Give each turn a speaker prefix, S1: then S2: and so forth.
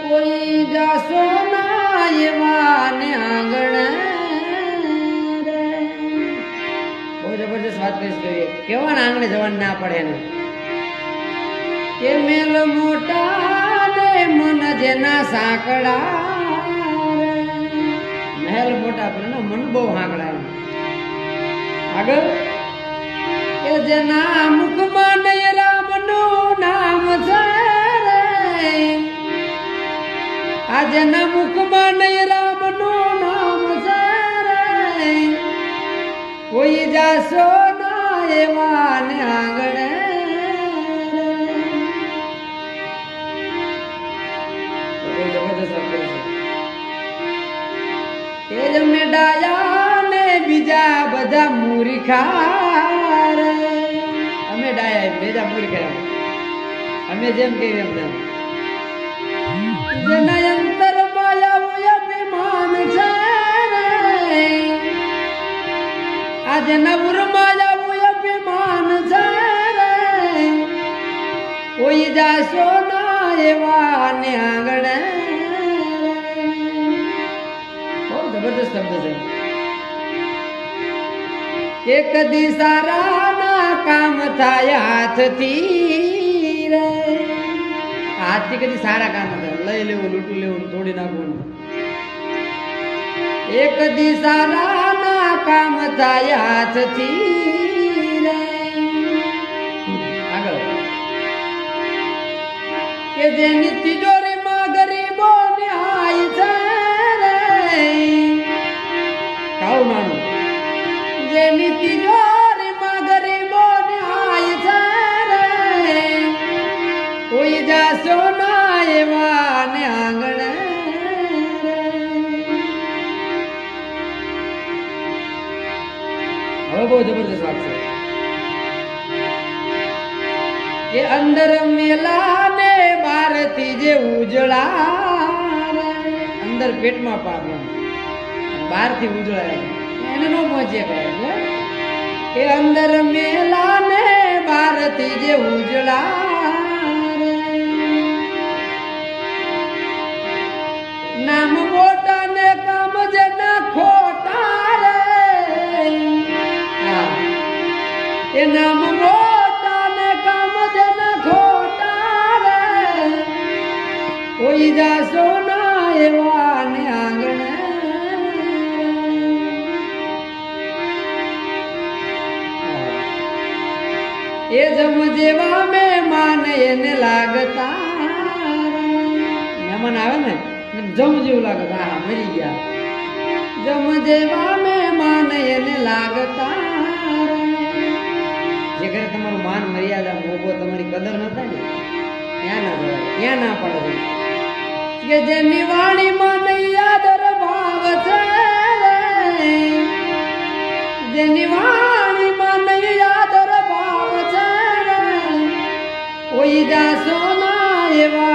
S1: કોઈ જાશો ના એવા ને આંગણે રે. બહુ જબરજસ્ત વાત કરીશ. કેવા આંગણે જવાનું ના પડે ને કે મેલ મોટા ને મન જેના સાંકડા રે. મહેલ મોટા પણ મન બહુ હાંકડા. આગળ કે જેના મુખમાં નહીં રામનું નામ છે રે. આ જેના મુખમાં નહીં રામનું નામ છે રે. કોઈ જાશો ના એવા ને આંગણે રે. એ જ અમે ડાયા ને બીજા બધા મૂર્ખા રે. અમે ડાયા બીજા મૂર્ખા અમે જેમ કહીએ એમ જેના અંતર માયાવું અભિમાન છે રે. આ જેના ઉરમાયાવું અભિમાન છે રે. કોઈ જાશો ના એવા ને આંગણે. બહુ જબરદસ્ત શબ્દ છે. એક દી સારા ના કામ થાય હાથથી રે. હાથથી કદી સારા કામ થાય. લઈ લેવું, લૂંટું લેવું, તોડી નાખવું. એક દી સારા ના કામ થાય હાથથી રે. આગળ કે જેની તિજોરીમાં ગરીબો ન્યાય છે રે. કાવ માનું જેની તિજોરીમાં ગરીબો ન્યાય છે રે. કોઈ જાશો ના એવા ને આંગણે રે. હવે બહુ જબરદસ્ત વાત છે કે અંદર મેલા ને બારથી જે ઉજળા રે. અંદર પેટમાં પામે બહારથી ઉજળા એને ન પહોંચે કરે. એ અંદર મેલા ને બારથી જે ઉજળા રે. નામ મોટા ને કામ જેના ખોટા રે. એ નામ મોટા ને કામ જેના ખોટા રે. કોઈ જાશો ના એવા ને આંગણે. એ જમ જેવા મહેમાન એને લાગતા. મહેમાન આવે ને જમ જેવું લાગે. હા મરી ગયા. જમ જેવા મહેમાન એને લાગતા. જે ઘરે તમારું માન મર્યાદા મોભો તમારી કદર ન થાય ને ત્યાં ના જવાય. ત્યાં ના પડે કે જેની વાણીમાં નહીં આદર ભાવ છે રે. જેની વાણીમાં નહીં આદર ભાવ છે રે. કોઈ જાશો ના એવા